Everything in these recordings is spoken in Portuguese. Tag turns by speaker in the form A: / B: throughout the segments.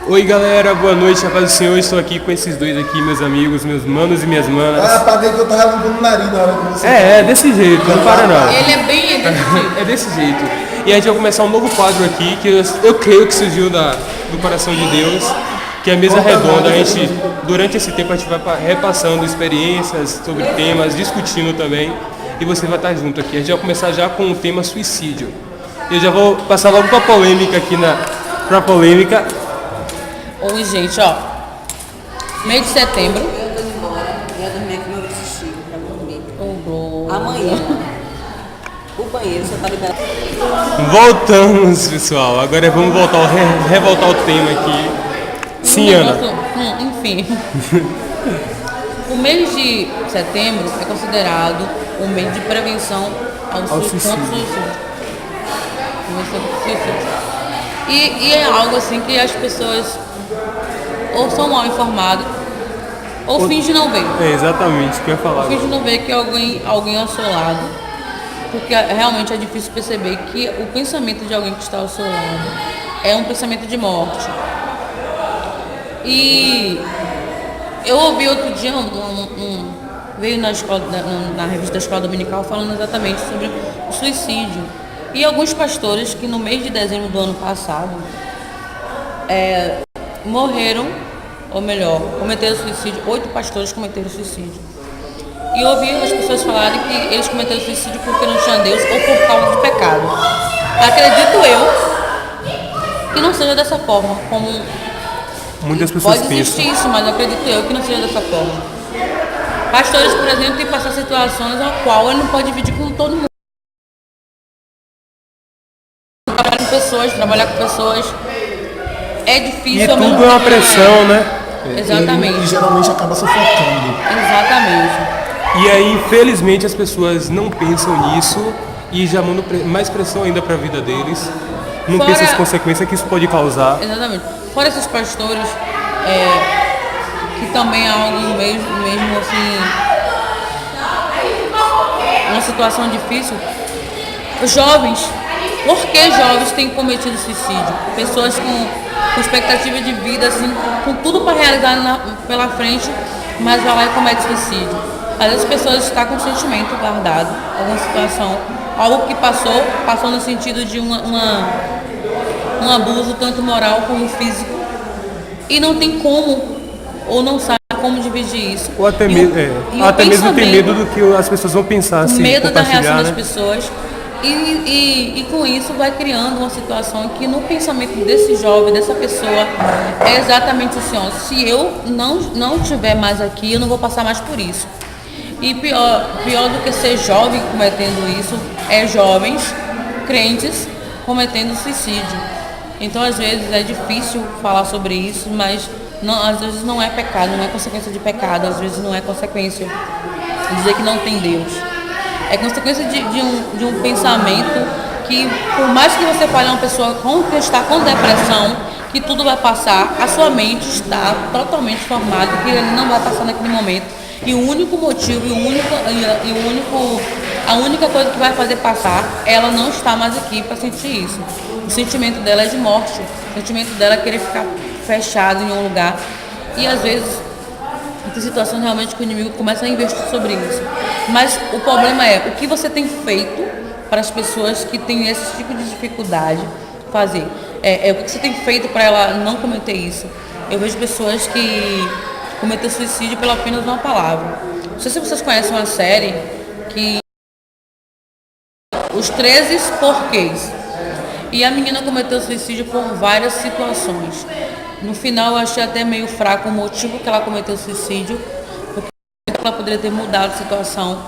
A: Oi galera, boa noite, a paz do Senhor. Estou aqui com esses dois aqui, meus amigos, meus manos e minhas manas.
B: Ah, apaguei que eu tava limpando o nariz na hora que você.
A: É desse jeito, não para não.
C: Ele é bem desse jeito.
A: É desse jeito. E a gente vai começar um novo quadro aqui, que eu creio que surgiu do coração de Deus, que é a mesa redonda. A gente, durante esse tempo, a gente vai repassando experiências sobre temas, discutindo também. E você vai estar junto aqui. A gente vai começar já com o tema suicídio. Eu já vou passar logo para a polêmica aqui pra polêmica.
C: Oi, gente, ó. Mês de setembro.
D: Eu tô embora, eu dormir aqui no meu vestido pra dormir.
C: Oh,
D: Amanhã, o banheiro só tá liberado.
A: Voltamos, pessoal. Agora vamos voltar, revoltar o tema aqui. Sim, Ana.
C: Enfim. O mês de setembro é considerado o mês de prevenção ao suicídio. E é algo assim que as pessoas ou são mal informadas ou fingem não ver.
A: É exatamente o que eu ia falar.
C: Fingem não ver que alguém é assolado. Porque realmente é difícil perceber que o pensamento de alguém que está ao seu lado é um pensamento de morte. E eu ouvi outro dia veio na escola, na revista da Escola Dominical falando exatamente sobre o suicídio. E alguns pastores que no mês de dezembro do ano passado morreram, ou melhor, cometeram suicídio. 8 pastores cometeram suicídio. E eu ouvi as pessoas falarem que eles cometeram suicídio porque não tinham Deus ou por causa do pecado. Acredito eu que não seja dessa forma, como
A: muitas pessoas
C: pode existir
A: pensam.
C: isso, mas acredito eu que não seja dessa forma. Pastores, por exemplo, têm que passar situações a qual ele não pode dividir com todo mundo. Trabalhar com pessoas é difícil.
A: E tudo é uma pressão, né?
C: Exatamente.
B: E geralmente acaba sufocando.
C: Exatamente.
A: E aí, infelizmente, as pessoas não pensam nisso e já mandam mais pressão ainda para a vida deles. Não pensam as consequências que isso pode causar.
C: Exatamente. Fora esses pastores, que também é algo mesmo assim, uma situação difícil. Os jovens, por que jovens têm cometido suicídio? Pessoas com expectativa de vida, assim, com tudo para realizar pela frente, mas vai lá e comete suicídio. Às vezes as pessoas estão com sentimento guardado, alguma situação, algo que passou no sentido de um abuso tanto moral como físico, e não tem como, ou não sabe como dividir isso.
A: Ou até mesmo tem medo do que as pessoas vão pensar, assim,
C: medo da reação
A: né?
C: das pessoas. E com isso vai criando uma situação que no pensamento desse jovem, dessa pessoa, é exatamente assim, ó, se eu não estiver mais aqui, eu não vou passar mais por isso. E pior do que ser jovem cometendo isso, é jovens crentes cometendo suicídio. Então às vezes é difícil falar sobre isso, mas às vezes não é pecado, não é consequência de pecado, às vezes não é consequência de dizer que não tem Deus. É consequência de um pensamento que, por mais que você fale a uma pessoa que está com depressão, que tudo vai passar, a sua mente está totalmente formada que ele não vai passar naquele momento. E o único motivo, a única coisa que vai fazer passar, ela não está mais aqui para sentir isso. O sentimento dela é de morte, o sentimento dela é querer ficar fechado em um lugar. E às vezes tem situações realmente que o inimigo começa a investir sobre isso. Mas o problema é, o que você tem feito para as pessoas que têm esse tipo de dificuldade fazer? O que você tem feito para ela não cometer isso? Eu vejo pessoas que cometem suicídio pela apenas uma palavra. Não sei se vocês conhecem uma série que Os 13 Porquês. E a menina cometeu suicídio por várias situações. No final eu achei até meio fraco o motivo que ela cometeu suicídio, porque ela poderia ter mudado a situação,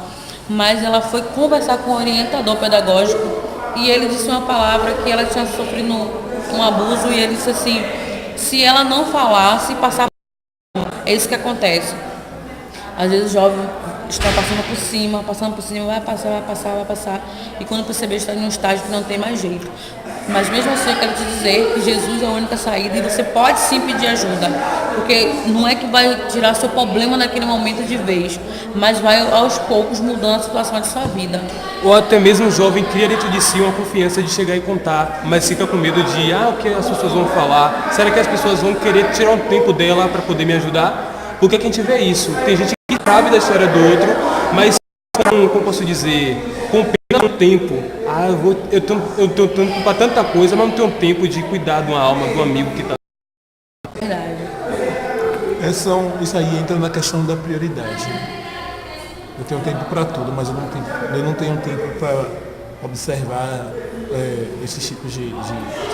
C: mas ela foi conversar com o orientador pedagógico e ele disse uma palavra que ela tinha sofrido um abuso, e ele disse assim, se ela não falasse, passar por... É isso que acontece. Às vezes o jovem está passando por cima, vai passar, e quando perceber está em um estágio que não tem mais jeito. Mas mesmo assim eu quero te dizer que Jesus é a única saída e você pode sim pedir ajuda. Porque não é que vai tirar seu problema naquele momento de vez, mas vai aos poucos mudando a situação de sua vida.
A: Ou até mesmo o jovem cria dentro de si uma confiança de chegar e contar, mas fica com medo de, o que as pessoas vão falar? Será que as pessoas vão querer tirar um tempo dela para poder me ajudar? Porque que a gente vê isso. Tem gente que sabe da história do outro, mas como posso dizer, com pena no tempo. Eu tenho tempo para tanta coisa, mas não tenho tempo de cuidar de uma alma, de um amigo que está.
C: Verdade.
B: Isso aí entra na questão da prioridade. Eu tenho tempo para tudo, mas eu não tenho tempo para observar esses tipos de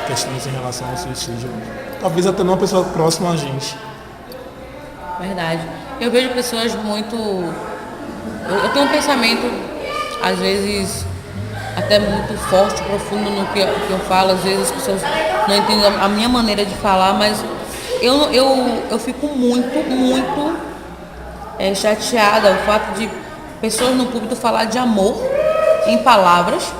B: questões em relação ao suicídio. Talvez até não uma pessoa próxima a gente.
C: Verdade. Eu vejo pessoas muito... Eu tenho um pensamento, às vezes, até muito forte, profundo no que eu falo. Às vezes as pessoas não entendem a minha maneira de falar, mas eu fico muito chateada o fato de pessoas no púlpito falar de amor em palavras,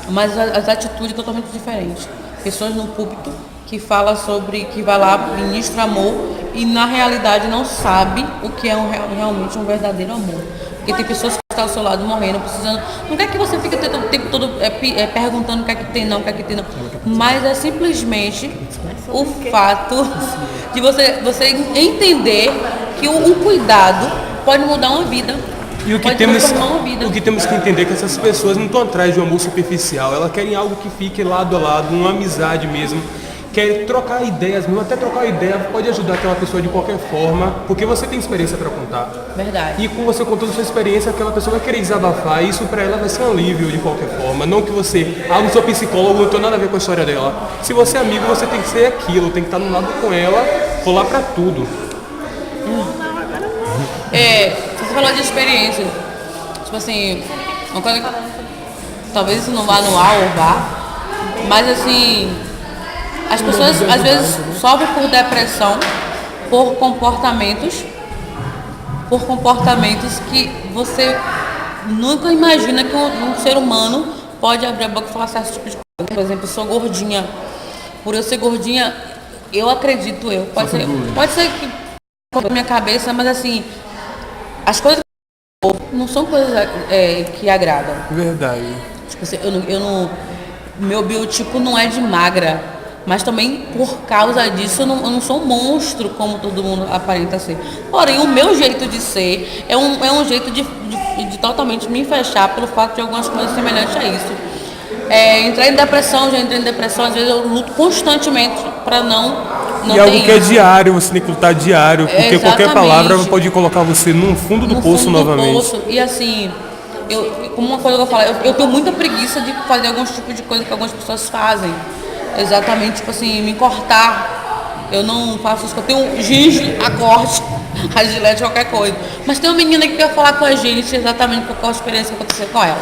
C: mas as atitudes totalmente diferentes. Pessoas no púlpito que fala sobre, que vai lá, ministra amor e na realidade não sabe o que é realmente um verdadeiro amor. Porque tem pessoas que estão ao seu lado morrendo, precisando. Não quer que você fique o tempo todo perguntando o que é que tem não, o que é que tem não. Mas é simplesmente o fato de você entender que o cuidado pode mudar uma vida.
A: E o que temos que entender é que essas pessoas não estão atrás de um amor superficial, elas querem algo que fique lado a lado, uma amizade mesmo. Quer trocar ideias, mesmo até trocar ideia pode ajudar aquela pessoa de qualquer forma, porque você tem experiência para contar.
C: Verdade.
A: E com você contando sua experiência, aquela pessoa vai querer desabafar, e isso para ela vai ser um alívio de qualquer forma. Não que você, não sou psicólogo, não tem nada a ver com a história dela. Se você é amigo, você tem que ser aquilo, tem que estar no lado com ela, rolar para tudo.
C: Você falou de experiência. Tipo assim, uma coisa que talvez isso não vá no ar ou vá, mas assim, as pessoas às vezes sofrem por depressão, por comportamentos que você nunca imagina que um ser humano pode abrir a boca e falar certo tipo de coisa. Por exemplo, eu sou gordinha. Por eu ser gordinha, eu acredito pode ser que na minha cabeça, mas assim, as coisas não são coisas que agradam.
A: Verdade.
C: Tipo assim, meu biotipo não é de magra, mas também por causa disso eu não sou um monstro como todo mundo aparenta ser. Porém, o meu jeito de ser é um jeito de totalmente me fechar pelo fato de algumas coisas semelhantes a isso. Já entrei em depressão, às vezes eu luto constantemente para não
A: e algo que é diário, você tem que lutar diário, porque qualquer palavra pode colocar você no fundo do poço novamente.
C: E assim, como uma coisa que eu falo, eu tenho muita preguiça de fazer alguns tipos de coisa que algumas pessoas fazem. Exatamente, tipo assim, me cortar. Eu não faço isso, eu tenho ginge, a corte, a gilete, qualquer coisa. Mas tem uma menina que quer falar com a gente exatamente qual a experiência que aconteceu com ela.